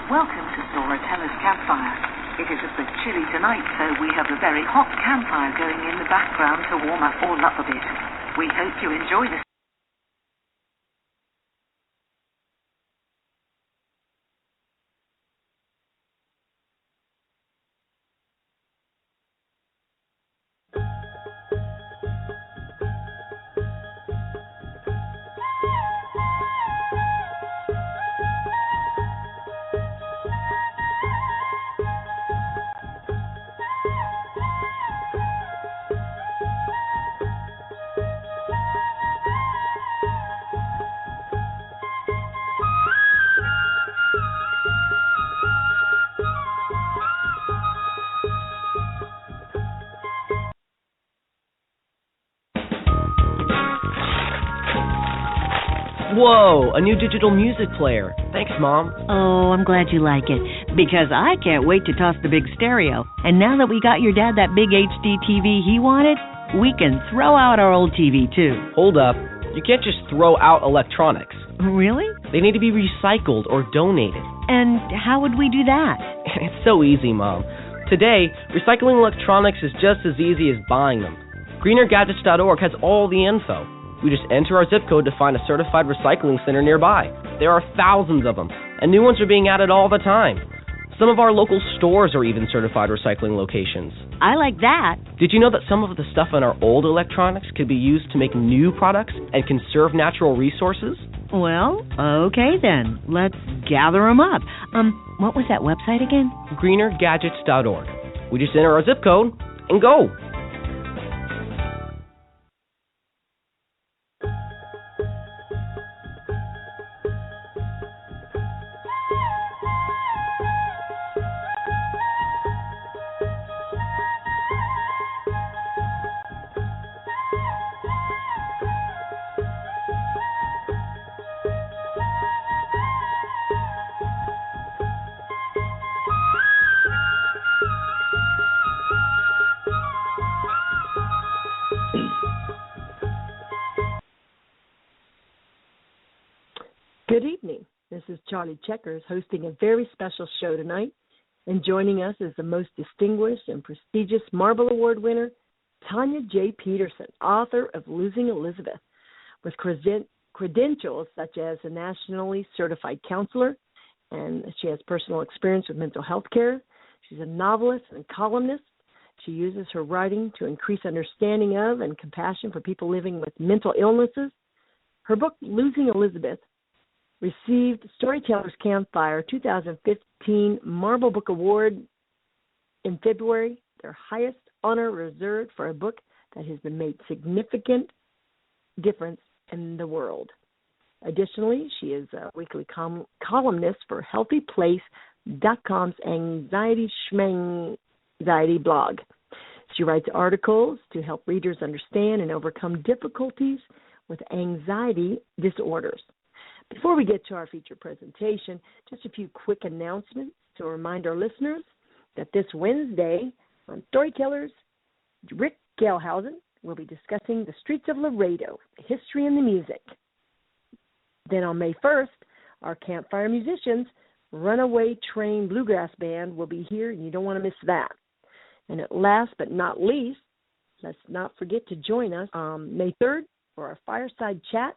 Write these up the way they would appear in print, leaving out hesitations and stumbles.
Welcome to Storytellers-Campfire. It is a bit chilly tonight, so we have a very hot campfire going in the background to warm us all up a bit. We hope you enjoy this. Whoa, a new digital music player. Thanks, Mom. Oh, I'm glad you like it, because I can't wait to toss the big stereo. And now that we got your dad that big HD TV he wanted, we can throw out our old TV, too. Hold up. You can't just throw out electronics. Really? They need to be recycled or donated. And how would we do that? It's so easy, Mom. Today, recycling electronics is just as easy as buying them. GreenerGadgets.org has all the info. We just enter our zip code to find a certified recycling center nearby. There are thousands of them, and new ones are being added all the time. Some of our local stores are even certified recycling locations. I like that. Did you know that some of the stuff in our old electronics could be used to make new products and conserve natural resources? Well, okay then. Let's gather them up. What was that website again? GreenerGadgets.org. We just enter our zip code and go. Good evening. This is Charlie Checkers hosting a very special show tonight. And joining us is the most distinguished and prestigious Marble Award winner, Tanya J. Peterson, author of Losing Elizabeth, with credentials such as a nationally certified counselor, and she has personal experience with mental health care. She's a novelist and columnist. She uses her writing to increase understanding of and compassion for people living with mental illnesses. Her book, Losing Elizabeth, received Storytellers-Campfire 2015 Marble Book Award in February, their highest honor reserved for a book that has been made significant difference in the world. Additionally, she is a weekly columnist for HealthyPlace.com's Anxiety Schmanxiety blog. She writes articles to help readers understand and overcome difficulties with anxiety disorders. Before we get to our featured presentation, just a few quick announcements to remind our listeners that this Wednesday on Storytellers, Rick Gelhausen will be discussing the streets of Laredo, the history and the music. Then on May 1st, our campfire musicians, Runaway Train Bluegrass Band, will be here, and you don't want to miss that. And at last but not least, let's not forget to join us on May 3rd for our fireside chat,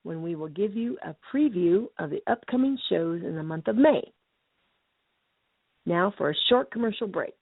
when we will give you a preview of the upcoming shows in the month of May. Now for a short commercial break.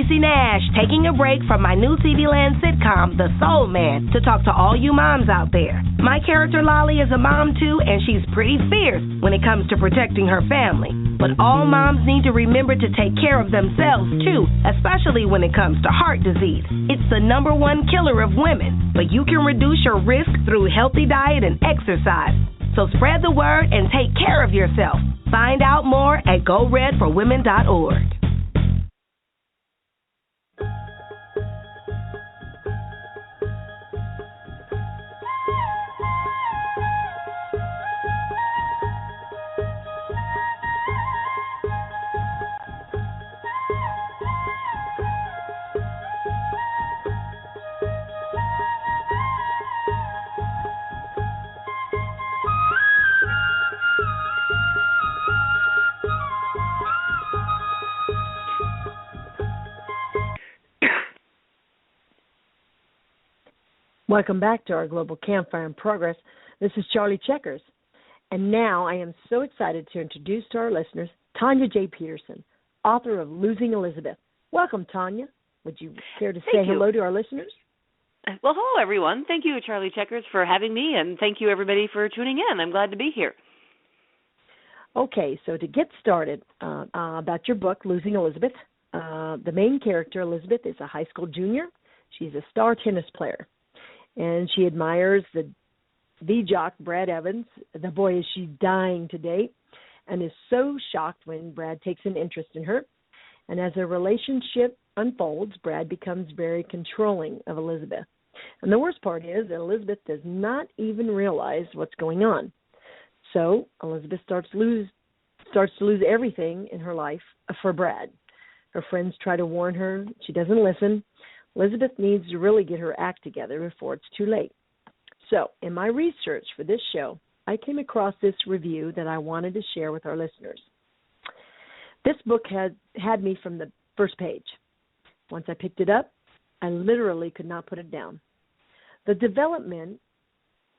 Casey Nash, taking a break from my new TV Land sitcom, The Soul Man, to talk to all you moms out there. My character Lolly is a mom too, and she's pretty fierce when it comes to protecting her family. But all moms need to remember to take care of themselves too, especially when it comes to heart disease. It's the #1 killer of women, but you can reduce your risk through healthy diet and exercise. So spread the word and take care of yourself. Find out more at GoRedForWomen.org. Welcome back to our Global Campfire in Progress. This is Charlie Checkers. And now I am so excited to introduce to our listeners Tanya J. Peterson, author of Losing Elizabeth. Welcome, Tanya. Would you care to say hello to our listeners? Well, hello, everyone. Thank you, Charlie Checkers, for having me, and thank you, everybody, for tuning in. I'm glad to be here. Okay, so to get started about your book, Losing Elizabeth, the main character, Elizabeth, is a high school junior. She's a star tennis player. And she admires the jock, Brad Evans. The boy is she dying to date, and is so shocked when Brad takes an interest in her. And as their relationship unfolds, Brad becomes very controlling of Elizabeth. And the worst part is that Elizabeth does not even realize what's going on. So Elizabeth starts to lose everything in her life for Brad. Her friends try to warn her. She doesn't listen. Elizabeth needs to really get her act together before it's too late. So, in my research for this show, I came across this review that I wanted to share with our listeners. This book had me from the first page. Once I picked it up, I literally could not put it down. The development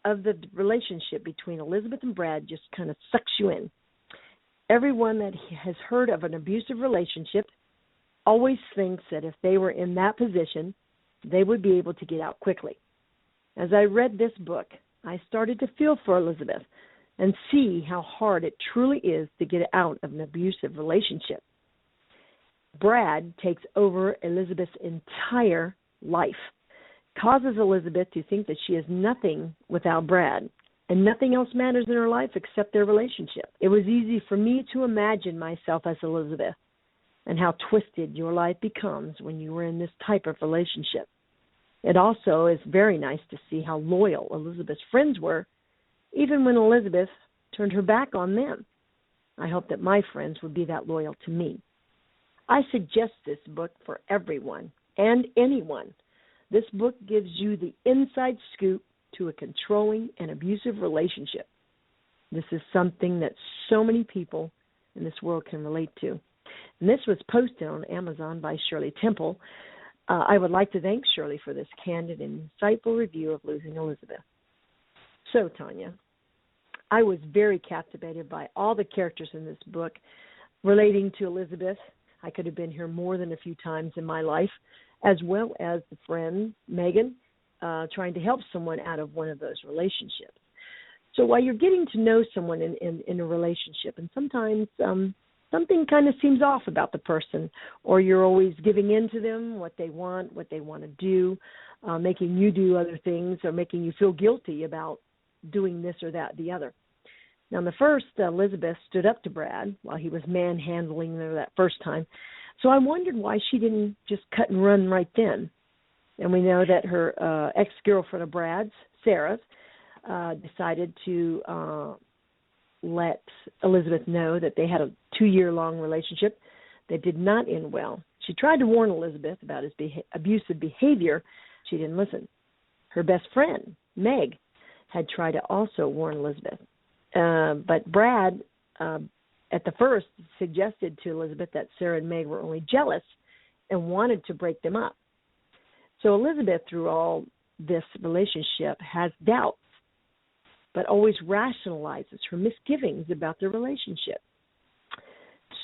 of the relationship between Elizabeth and Brad just kind of sucks you in. Everyone that has heard of an abusive relationship always thinks that if they were in that position, they would be able to get out quickly. As I read this book, I started to feel for Elizabeth and see how hard it truly is to get out of an abusive relationship. Brad takes over Elizabeth's entire life, causes Elizabeth to think that she is nothing without Brad, and nothing else matters in her life except their relationship. It was easy for me to imagine myself as Elizabeth, and how twisted your life becomes when you are in this type of relationship. It also is very nice to see how loyal Elizabeth's friends were, even when Elizabeth turned her back on them. I hope that my friends would be that loyal to me. I suggest this book for everyone and anyone. This book gives you the inside scoop to a controlling and abusive relationship. This is something that so many people in this world can relate to. And this was posted on Amazon by Shirley Temple. I would like to thank Shirley for this candid and insightful review of Losing Elizabeth. So, Tanya, I was very captivated by all the characters in this book relating to Elizabeth. I could have been here more than a few times in my life, as well as the friend, Megan, trying to help someone out of one of those relationships. So while you're getting to know someone in a relationship, and sometimes something kind of seems off about the person, or you're always giving in to them, what they want to do, making you do other things, or making you feel guilty about doing this or that, the other. Now, in the first, Elizabeth stood up to Brad while he was manhandling her that first time. So I wondered why she didn't just cut and run right then. And we know that her ex-girlfriend of Brad's, Sarah, decided to let Elizabeth know that they had a 2-year-long relationship that did not end well. She tried to warn Elizabeth about his abusive behavior. She didn't listen. Her best friend, Meg, had tried to also warn Elizabeth. But Brad, at the first, suggested to Elizabeth that Sarah and Meg were only jealous and wanted to break them up. So Elizabeth, through all this relationship, has doubts, but always rationalizes her misgivings about their relationship.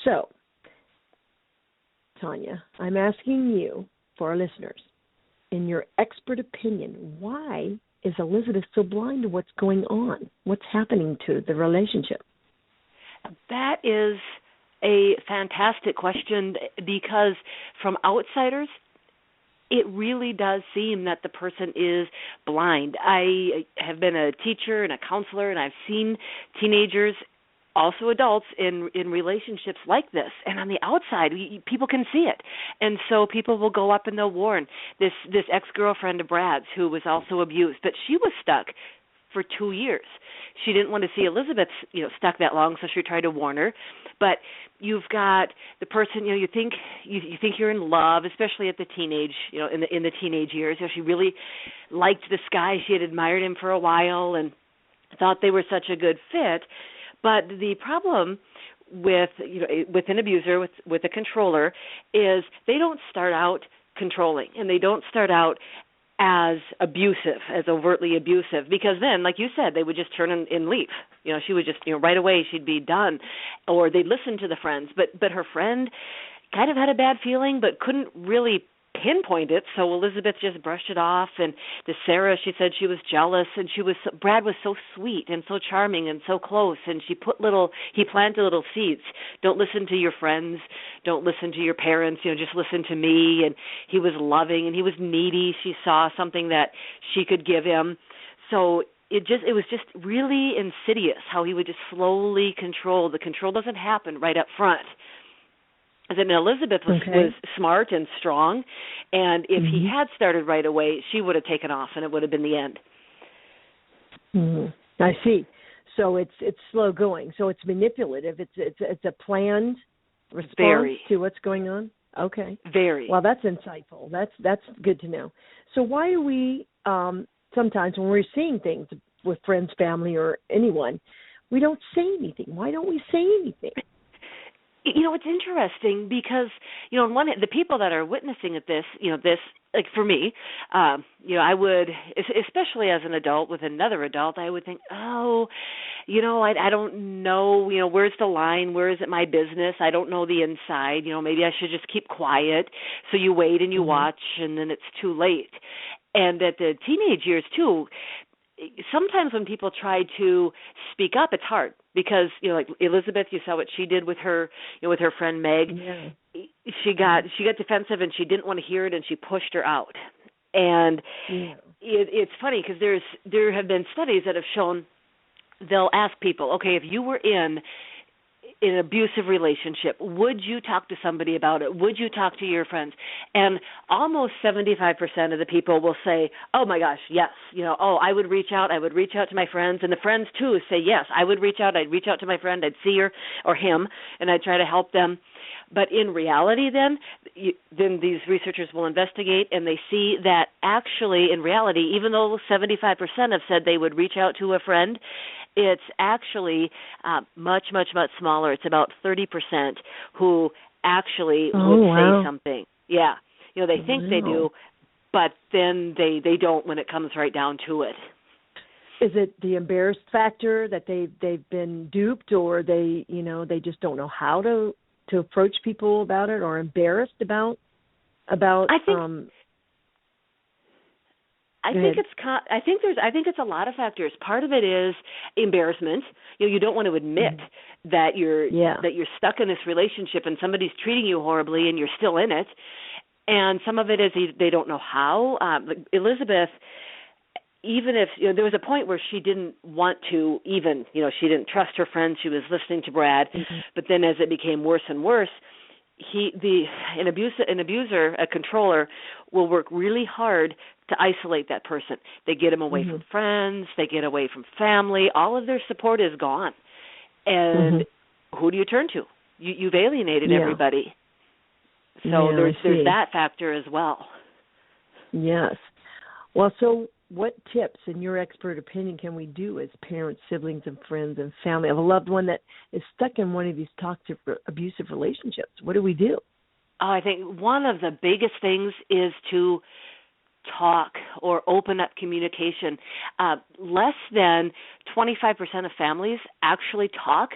So Tanya, I'm asking you, for our listeners, in your expert opinion, why is Elizabeth so blind to what's going on? What's happening to the relationship? That is a fantastic question, because from outsiders, it really does seem that the person is blind. I have been a teacher and a counselor, and I've seen teenagers, also adults, in relationships like this. And on the outside, people can see it. And so people will go up and they'll warn. This ex-girlfriend of Brad's who was also abused, but she was stuck for 2 years. She didn't want to see Elizabeth, stuck that long, so she tried to warn her. But you've got the person, you think you're in love, especially at the teenage, in the teenage years. She really liked this guy. She had admired him for a while and thought they were such a good fit. But the problem with an abuser, with a controller, is they don't start out controlling, and they don't start out as abusive, as overtly abusive, because then, like you said, they would just turn and leave. She would just, right away she'd be done, or they'd listen to the friends. But her friend kind of had a bad feeling, but couldn't really pinpoint it, so Elizabeth just brushed it off. And to Sarah, she said she was jealous, and Brad was so sweet and so charming and so close, and he planted little seeds. Don't listen to your friends, don't listen to your parents, just listen to me. And he was loving and he was needy. She saw something that she could give him. So it was just really insidious how he would just slowly control. The control doesn't happen right up front. And Elizabeth was smart and strong, and if he had started right away, she would have taken off, and it would have been the end. Mm-hmm. I see. So it's slow going. So it's manipulative. It's a planned response to what's going on. Okay. Very. Well, that's insightful. That's good to know. So why do we sometimes when we're seeing things with friends, family, or anyone, we don't say anything? Why don't we say anything? It's interesting because, on one hand, the people that are witnessing at this, like for me, I would, especially as an adult with another adult, I would think, I don't know, where's the line? Where is it my business? I don't know the inside. Maybe I should just keep quiet. So you wait and you watch, and then it's too late. And at the teenage years, too, sometimes when people try to speak up, it's hard because, like Elizabeth, you saw what she did with her, with her friend Meg. Yeah. She got defensive and she didn't want to hear it, and she pushed her out. And it's funny because there have been studies that have shown they'll ask people, okay, if you were in an abusive relationship, would you talk to somebody about it? Would you talk to your friends? And almost 75% of the people will say, oh my gosh, yes. I would reach out. I would reach out to my friends. And the friends too say, yes, I would reach out. I'd reach out to my friend. I'd see her or him, and I'd try to help them. But in reality then these researchers will investigate, and they see that actually in reality, even though 75% have said they would reach out to a friend, it's actually much, much, much smaller. It's about 30% who actually would say something. Yeah. They think they do, but then they don't when it comes right down to it. Is it the embarrassed factor that they've been duped, or they just don't know how to approach people about it, or embarrassed about I think it's a lot of factors. Part of it is embarrassment. You don't want to admit that you're stuck in this relationship and somebody's treating you horribly and you're still in it. And some of it is they don't know how. Elizabeth, even if there was a point where she didn't want to even, she didn't trust her friends. She was listening to Brad, but then as it became worse and worse, an abuser, a controller, will work really hard to isolate that person. They get them away from friends. They get away from family. All of their support is gone. And who do you turn to? You've alienated everybody. So there's that factor as well. Yes. Well, so what tips, in your expert opinion, can we do as parents, siblings, and friends and family of a loved one that is stuck in one of these toxic, abusive relationships? What do we do? I think one of the biggest things is to talk or open up communication. Less than 25% of families actually talk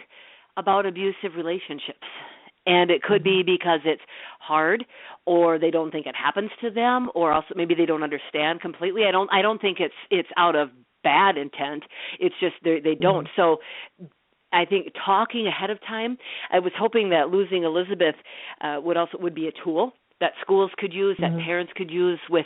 about abusive relationships. And it could be because it's hard, or they don't think it happens to them, or also maybe they don't understand completely. I don't think it's out of bad intent. It's just they don't. So I think talking ahead of time, I was hoping that Losing Elizabeth would be a tool that schools could use, that parents could use with